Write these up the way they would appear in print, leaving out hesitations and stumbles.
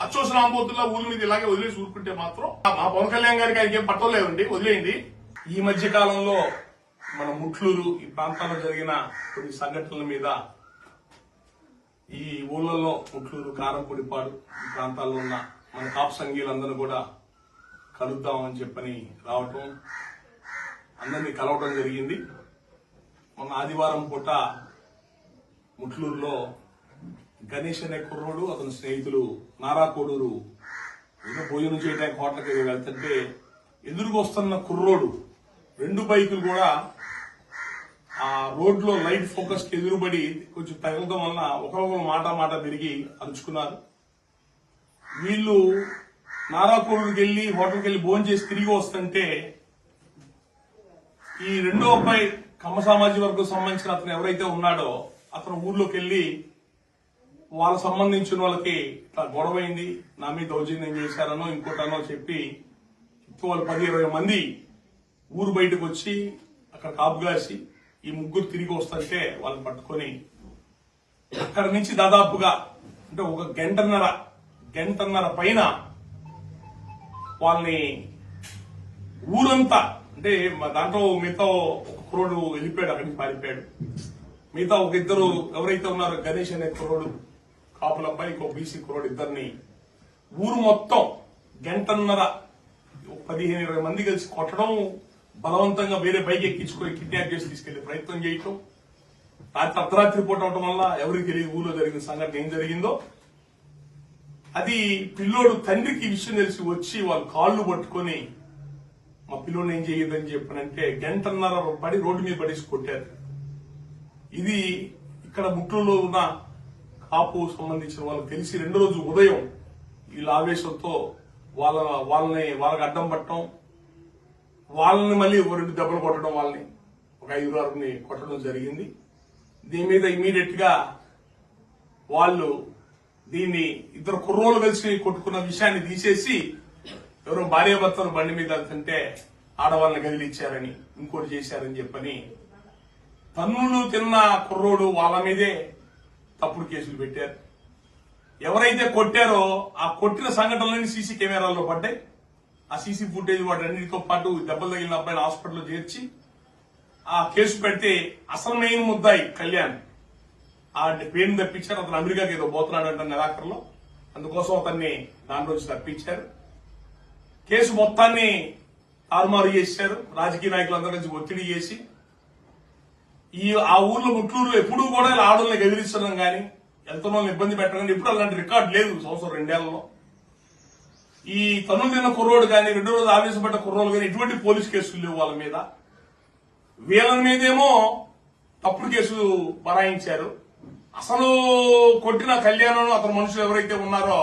అచ్చోసిన ఆంబోతుల్లో ఊరి మీద ఇలాగే వదిలేసి ఊరుకుంటే మాత్రం మా పవన్ కళ్యాణ్ గారికి ఆయనకి ఏం పట్టలేదండి, వదిలేయండి. ఈ మధ్య కాలంలో మన ముట్లూరు ఈ ప్రాంతాల్లో జరిగిన కొన్ని సంఘటనల మీద ఈ ఊళ్ళలో ముట్లూరు, కారంపొడిపాడు ఈ ప్రాంతాల్లో ఉన్న మన కాపు సంఘీయులందరూ కూడా కలుద్దామని చెప్పని రావటం, అందరినీ కలవటం జరిగింది. మొన్న ఆదివారం పూట ముట్లూరులో గణేష్ అనే కుర్రోడు, అతని స్నేహితులు నారా కోడూరు ఏదో భోజనం చేయడానికి హోటల్కి వెళ్తుంటే ఎదురుగా వస్తున్న కుర్రోడు 2 బైకులు కూడా ఆ రోడ్ లో లైట్ ఫోకస్ కి ఎదురుబడి కొంచెం తగలడం వల్ల ఒకరొకరు మాట తిరిగి అరుచుకున్నారు. వీళ్ళు నారాకోడూరుకి వెళ్లి హోటల్కి వెళ్లి భోజనం చేసి తిరిగి వస్తుంటే ఈ రెండో అబ్బాయి కమ్మ సామాజిక వర్గం సంబంధించిన అతను ఎవరైతే ఉన్నాడో అతను ఊర్లోకి వెళ్లి వాళ్ళకు సంబంధించిన వాళ్ళకి ఇట్లా గొడవైంది, నా మీద దౌర్జన్యం చేశారనో ఇంకోటనో చెప్పి వాళ్ళు 10-20 మంది ఊరు బయటకు వచ్చి అక్కడ కాపుగాసి ఈ ముగ్గురు తిరిగి వస్తుంటే వాళ్ళని పట్టుకొని అక్కడి నుంచి దాదాపుగా అంటే ఒక గంటన్నర పైన వాళ్ళని ఊరంతా అంటే దాంట్లో మిగతా ఒక కుర్రోడు వెళ్ళిపోయాడు, అక్కడి నుంచి పారిపోయాడు. మిగతా ఒక ఇద్దరు ఎవరైతే ఉన్నారో గణేష్ అనే కుర్రోడు కాపులబ్బాయి, ఇంకో బీసీ కుర్రోడు, ఇద్దరిని ఊరు మొత్తం గంటన్నర 15-20 మంది కలిసి కొట్టడం, బలవంతంగా వేరే బైక్ ఎక్కించుకొని కిడ్నాప్ చేసి తీసుకెళ్లే ప్రయత్నం చేయటం. రాత్రి అర్ధరాత్రి పూట అవటం వల్ల ఎవరికి తెలియదు ఊళ్ళో జరిగిన సంఘటన ఏం జరిగిందో. అది పిల్లోడు తండ్రికి ఈ విషయం తెలిసి వచ్చి వాళ్ళు కాళ్ళు పట్టుకొని మా పిల్లోడిని ఏం చేయొద్దని చెప్పనంటే గంటన్నర పడి రోడ్డు మీద పడేసి కొట్టారు. ఇది ఇక్కడ ముట్లూరులో ఉన్న కాపు సంబంధించిన వాళ్ళకి తెలిసి 2వ రోజు ఉదయం వీళ్ళ ఆవేశంతో వాళ్ళకి అడ్డం పట్టడం, వాళ్ళని మళ్ళీ 2 దెబ్బలు కొట్టడం, వాళ్ళని ఒక 5-6 కొట్టడం జరిగింది. దీని మీద ఇమీడియట్ గా వాళ్ళు దీన్ని ఇద్దరు కుర్రోలు కలిసి కొట్టుకున్న విషయాన్ని తీసేసి ఎవరో భార్యాభర్తలు బండి మీద వెళ్తుంటే ఆడవాళ్ళని కదిలిచ్చారని, ఇంకోటి చేశారని చెప్పని తన్నులు తిన్న కుర్రోడు వాళ్ళ మీదే తప్పుడు కేసులు పెట్టారు. ఎవరైతే కొట్టారో ఆ కొట్టిన సంఘటనలన్నీ సీసీ కెమెరాల్లో పడ్డాయి. ఆ సీసీ ఫుటేజ్ వాటన్నిటితో పాటు దెబ్బలు తగిలిన అబ్బాయిని హాస్పిటల్లో చేర్చి ఆ కేసు పెడితే అసలు మెయిన్ ముద్దాయి కళ్యాణ్ ఆ పేరుని తప్పించారు. అతను అమెరికాకి ఏదో పోతున్నాడంట నెలాఖరులో, అందుకోసం అతన్ని దానిలోంచి తప్పించారు. కేసు మొత్తాన్ని తారుమారు చేశారు. రాజకీయ నాయకులందరూ కలిసి ఒత్తిడి చేసి ఆ ఊర్లో ముట్లూరులో ఎప్పుడూ కూడా ఇలా ఆడవాళ్ళని ఎదిరించడం కానీ ఎంతనో ఇబ్బంది పెట్టడం ఎప్పుడు అలాంటి రికార్డు లేదు సంవత్సరం 2 ఏళ్లలో. ఈ తన్నులు తిన్న కుర్రోడు కానీ 2వ రోజు ఆవేశపడ్డ కుర్రోలు కానీ ఎటువంటి పోలీసు కేసులు లేవు వాళ్ళ మీద. వీళ్ళ మీదేమో తప్పుడు కేసులు బనాయించారు. అసలు కొట్టిన కళ్యాణం అతని మనుషులు ఎవరైతే ఉన్నారో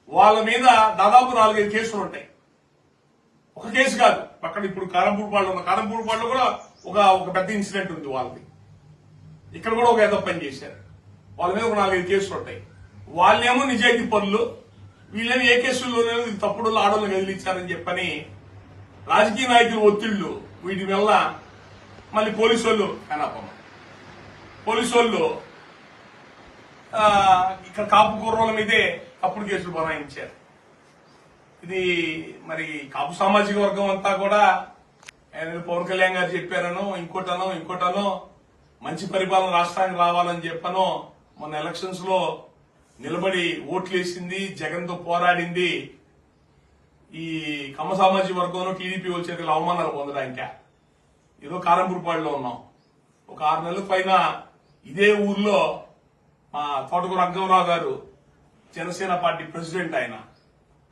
వాళ్ళ మీద దాదాపు 4-5 కేసులు ఉంటాయి. ఒక కేసు కాదు, అక్కడ ఇప్పుడు కారంపూడిపాడులో ఉన్న కారంపూడిపాడులో కూడా ఒక పెద్ద ఇన్సిడెంట్ ఉంది వాళ్ళది. ఇక్కడ కూడా ఒక ఏదో పని చేశారు. వాళ్ళ మీద ఒక 4-5 కేసులు ఉంటాయి. వాళ్ళేమో నిజాయితీ పనులు, వీళ్ళేమో ఏ కేసుల్లోనే తప్పుడు ఆడవాళ్ళని కదిలించారని చెప్పని రాజకీయ నాయకులు ఒత్తిళ్లు, వీటి వల్ల మళ్ళీ పోలీసు వాళ్ళు ఇక్కడ కాపు కుర్రోల మీదే తప్పుడు కేసులు బనాయించారు. ఇది మరి కాపు సామాజిక వర్గం అంతా కూడా పవన్ కళ్యాణ్ గారు చెప్పారనో ఇంకోటనో మంచి పరిపాలన రాష్ట్రానికి రావాలని చెప్పనో మొన్న ఎలక్షన్స్ లో నిలబడి ఓట్లేసింది, జగన్ తో పోరాడింది ఈ కమ్మ సామాజిక వర్గంలో టీడీపీ వచ్చే అవమానాలు పొందడానిక. ఏదో కారంపూడిపాడులో ఉన్నాం. ఒక 6 నెలల పైన ఇదే ఊర్లో మా తోటకూర రంగంరావు గారు జనసేన పార్టీ ప్రెసిడెంట్,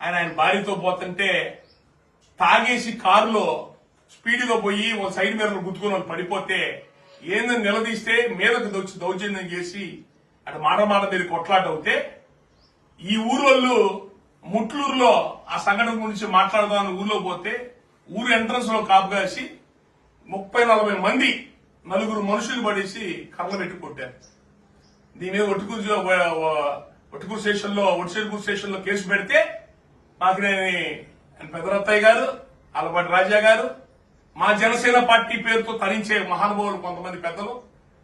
ఆయన భార్యతో పోతుంటే తాగేసి కారులో స్పీడ్గా పోయి ఒక సైడ్ మీద గుద్దుకుని వాళ్ళు పడిపోతే ఏందని నిలదీస్తే మీదకు వచ్చి దౌర్జన్యం చేసి అటు మాట మీద కొట్లాట అవుతే ఈ ఊరోళ్ళు ముట్లూరులో ఆ సంఘటన గురించి మాట్లాడదామని ఊర్లో పోతే ఊరు ఎంట్రన్స్ లో కాపుగాసి 30-40 మంది 4 మనుషులు పడేసి కర్రలు పెట్టి కొట్టారు. దీని మీద ఒట్టికూరు స్టేషన్ లో కేసు పెడితే మాకినేని పెదరత్తయ్య గారు, అలపాటి రాజా గారు, మా జనసేన పార్టీ పేరుతో తరించే మహానుభావులు కొంతమంది పెద్దలు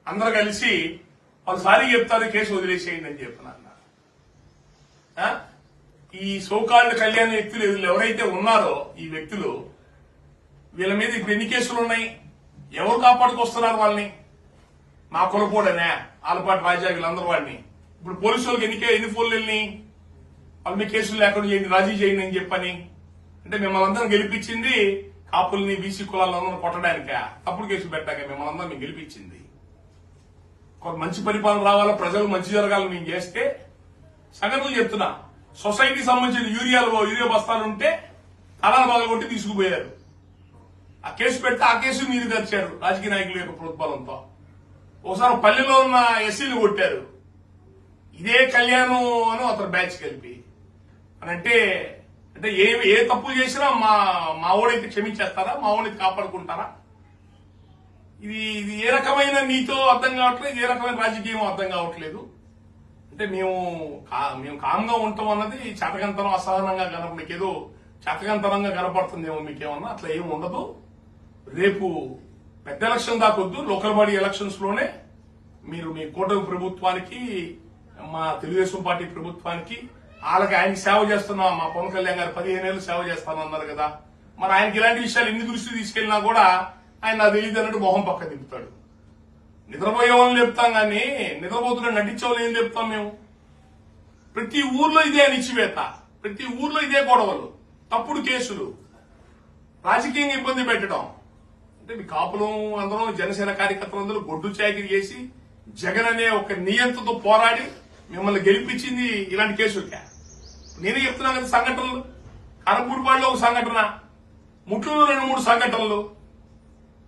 అందరూ కలిసి వాళ్ళసారి చెప్తారు కేసు వదిలేసేయండి అని చెప్తున్నారు. ఈ సోకాళ్ళు కళ్యాణ వ్యక్తులు ఎవరైతే ఉన్నారో ఈ వ్యక్తులు వీళ్ళ మీద ఇప్పుడు ఎన్ని కేసులు ఉన్నాయి, ఎవరు కాపాడుకొస్తున్నారు వాళ్ళని? మా కులపోడనే ఆలపాటి రాజా వీళ్ళందరూ వాడిని ఇప్పుడు పోలీసు వాళ్ళకి ఎన్ని ఫోన్లు వెళ్ళి వాళ్ళ మీద కేసులు లేకుండా చేయండి, రాజీ చేయండి అని చెప్పని. అంటే మిమ్మల్ని అందరం గెలిపించింది కాపుల్ని బీసీ కులాలందరూ కొట్టడానిక, తప్పుడు కేసులు పెట్టాక మిమ్మల్ని అందరం మేము గెలిపించింది. కొంత మంచి పరిపాలన రావాలా, ప్రజలు మంచి జరగాలని మేము చేస్తే సంగతులు చెప్తున్నా. సొసైటీకి సంబంధించిన యూరియా బస్తాలు ఉంటే తలాలు బాగా తీసుకుపోయారు. ఆ కేసు పెడితే ఆ కేసు మీరు తెచ్చారు రాజకీయ నాయకుల యొక్క ప్రోత్సాహంతో. ఒకసారి పల్లెలో ఉన్న ఎస్సీలు కొట్టారు, ఇదే కళ్యాణం అని అతను బ్యాచ్ కలిపి అని అంటే ఏ తప్పులు చేసినా మా ఓడైతే క్షమించేస్తారా, మా ఓడైతే కాపాడుకుంటారా? ఇది ఏ రకమైన నీతో అర్థం కావట్లేదు, ఏ రకమైన రాజకీయం అర్థం కావట్లేదు. అంటే మేము కామ్గా ఉంటాం అన్నది చేతకంతనం, అసహనంగా మీకేదో చేతకంతనంగా కనపడుతుందేమో మీకేమన్నా. అట్లా ఏమి ఉండదు. రేపు పెద్ద ఎలక్షన్ దాకొద్దు, లోకల్ బాడీ ఎలక్షన్స్ లోనే మీరు మీ కూటమి ప్రభుత్వానికి, మా తెలుగుదేశం పార్టీ ప్రభుత్వానికి, వాళ్ళకి ఆయనకి సేవ చేస్తున్నా మా పవన్ కళ్యాణ్ గారు 15 ఏళ్ళు సేవ చేస్తానన్నారు కదా, మరి ఆయనకి ఇలాంటి విషయాలు ఎన్ని దృష్టి తీసుకెళ్లినా కూడా ఆయన నాకు తెలియదు అన్నట్టు మొహం పక్క తిప్పుతాడు. నిద్రపోయే వాళ్ళని చెప్తాం కానీ నిద్రపోతున్న నటించే వాళ్ళు ఏం చెప్తాం మేము? ప్రతి ఊర్లో ఇదే అణిచివేత, ప్రతి ఊర్లో ఇదే గొడవలు, తప్పుడు కేసులు, రాజకీయంగా ఇబ్బంది పెట్టడం. అంటే మీ కాపులం అందరూ జనసేన కార్యకర్తలందరూ గొడ్డు చాకిరి చేసి జగన్ అనే ఒక నియంత్రణతో పోరాడి మిమ్మల్ని గెలిపించింది ఇలాంటి కేసులకే. నేనే చెప్తున్నాను కదా, సంఘటనలు కరపూడిపాడులో ఒక సంఘటన, ముట్లలో 2-3 సంఘటనలు,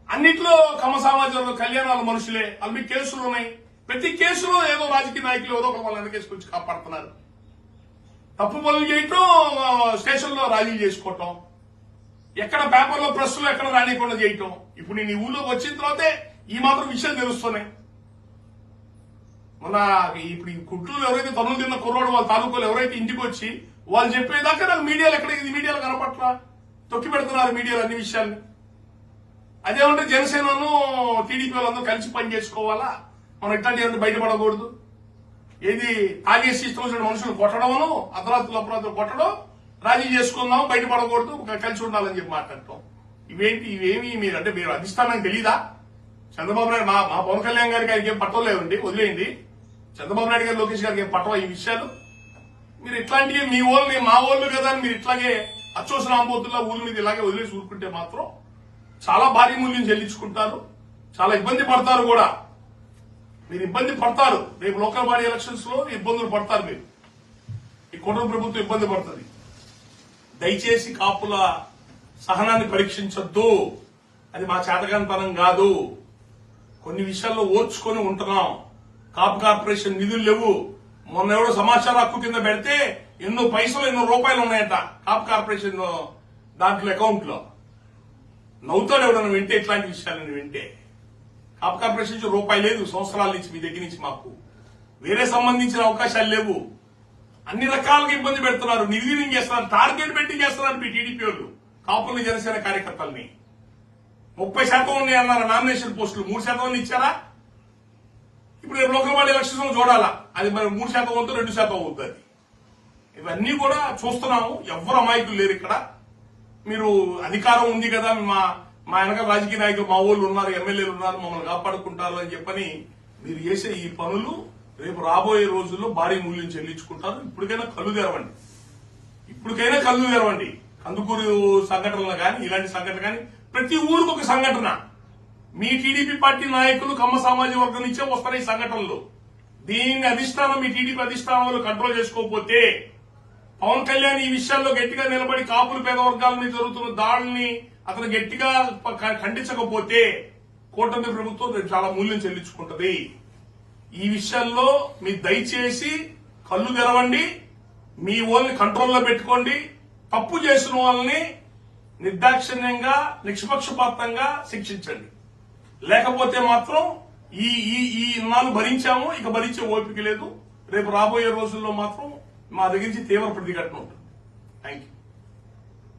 అన్నిట్లో కమ్మ సమాజంలో కళ్యాణాలు మనుషులే, వాళ్ళ మీ కేసులు ఉన్నాయి. ప్రతి కేసులో ఏదో రాజకీయ నాయకులు ఏదో ఒక వాళ్ళ కేసుకొచ్చి కాపాడుతున్నారు. తప్పు పనులు చేయటం, స్టేషన్లో రాజీ చేసుకోవటం, ఎక్కడ పేపర్లో ప్రెస్లో ఎక్కడ రానియకుండా చేయటం. ఇప్పుడు నేను ఈ ఊళ్ళోకి వచ్చిన తర్వాతే ఈ మాత్రం విషయాలు తెలుస్తున్నాయి. మన ఇప్పుడు ఈ కుట్రలు ఎవరైతే తనులు తిన్న కుర్రోడు వాళ్ళ తాలూకాలు ఎవరైతే ఇంటికి వచ్చి వాళ్ళు చెప్పేదాకా నాకు మీడియాలో మీడియాలో కనపట్ల తొక్కి పెడుతున్నారు మీడియాలో అన్ని విషయాల్ని. అదేమంటే జనసేనను టీడీపీ వాళ్ళందరూ కలిసి పని చేసుకోవాలా, మనం ఇట్లాంటి బయటపడకూడదు. ఏది తాగేసి ఇష్టం వచ్చిన మనుషులు కొట్టడమును, అర్ధరాత్రులు కొట్టడం, రాజీ చేసుకుందాం, బయటపడకూడదు, కలిసి ఉండాలని చెప్పి మాట్లాడటం. ఇవేమి మీరు అధిష్టానం తెలీదా? చంద్రబాబు నాయుడు మా పవన్ కళ్యాణ్ గారికి ఆయనకి ఏం పట్టలేదండి, వదిలేయండి. చంద్రబాబు నాయుడు గారు, లోకేష్ గారికి ఏం పట్టవా ఈ విషయాలు? మీరు ఇట్లాంటివి మీ ఓళ్ళు మా ఓళ్ళు కదా అని మీరు ఇట్లాగే అచ్చోసిన ఆంబోతుల్లో ఊళ్ళ మీద ఇలాగే వదిలేసి ఊరుకుంటే మాత్రం చాలా భారీ మూల్యం చెల్లించుకుంటారు, చాలా ఇబ్బంది పడతారు కూడా. మీరు ఇబ్బంది పడతారు, రేపు లోకల్ బాడీ ఎలక్షన్స్ లో ఇబ్బందులు పడతారు మీరు. ఈ కూటమి ప్రభుత్వం ఇబ్బంది పడుతుంది. దయచేసి కాపుల సహనాన్ని పరీక్షించొద్దు, అది మా చేతకానితనం కాదు. కొన్ని విషయాల్లో ఓర్చుకొని ఉంటున్నాం. కాపు కార్పొరేషన్ నిధులు లేవు. మొన్న ఎవడో సమాచార హక్కు కింద పెడితే ఎన్నో పైసలు, ఎన్నో రూపాయలు ఉన్నాయట కాపు కార్పొరేషన్ దాంట్లో అకౌంట్ లో. నవ్వుతాడు ఎవడన్నా వింటే ఇట్లాంటి విషయాలను వింటే. కాపు కార్పొరేషన్ నుంచి రూపాయి లేదు సంవత్సరాల నుంచి మీ దగ్గర నుంచి. మాకు వేరే సంబంధించిన అవకాశాలు లేవు. అన్ని రకాలుగా ఇబ్బంది పెడుతున్నారు, నిర్వీర్యం చేస్తున్నారు, టార్గెట్ పెట్టి చేస్తున్నారు మీ టీడీపీ వాళ్ళు కాపుల్ని, జనసేన కార్యకర్తల్ని. 30% ఉన్నాయి అన్నారు నామినేషన్ పోస్టులు, 3% ఇచ్చారా? ఇప్పుడు లోకల్ బాడీ ఎలక్షన్స్ లో చూడాలా, అది మరి 3% అవుతుంది, 2% అవుతుంది. ఇవన్నీ కూడా చూస్తున్నాము. ఎవ్వరు అమాయకులు లేరు ఇక్కడ. మీరు అధికారం ఉంది కదా, మా వెనక రాజకీయ నాయకులు మా ఊళ్ళు ఉన్నారు, ఎమ్మెల్యేలు ఉన్నారు, మమ్మల్ని కాపాడుకుంటారు అని చెప్పని మీరు చేసే ఈ పనులు రేపు రాబోయే రోజుల్లో భారీ మూల్యం చెల్లించుకుంటారు. ఇప్పటికైనా కళ్ళు తెరవండి. కందుకూరు సంఘటనలు కానీ, ఇలాంటి సంఘటన కానీ, ప్రతి ఊరికి ఒక సంఘటన. మీ టీడీపీ పార్టీ నాయకులు కమ్మ సామాజిక వర్గం నుంచే వస్తాయి సంఘటనలు. దీన్ని అధిష్టానం, మీ టీడీపీ అధిష్టానంలో కంట్రోల్ చేసుకోకపోతే, పవన్ కళ్యాణ్ ఈ విషయాల్లో గట్టిగా నిలబడి కాపుల పేద వర్గాల మీద జరుగుతున్న దాడుల్ని అతను గట్టిగా ఖండించకపోతే కూటమి ప్రభుత్వం చాలా మూల్యం చెల్లించుకుంటది. ఈ విషయాల్లో మీరు దయచేసి కళ్ళు తెరవండి, మీ వాళ్ళని కంట్రోల్లో పెట్టుకోండి. తప్పు చేసిన వాళ్ళని నిర్దాక్షిణ్యంగా, నిష్పక్షపాతంగా శిక్షించండి. లేకపోతే మాత్రం ఈ ఇన్నాళ్ళు భరించాము, ఇక భరించే ఓపిక లేదు. రేపు రాబోయే రోజుల్లో మాత్రం మా దగ్గర నుంచి తీవ్ర ప్రతిఘటన ఉంటుంది. Thank you.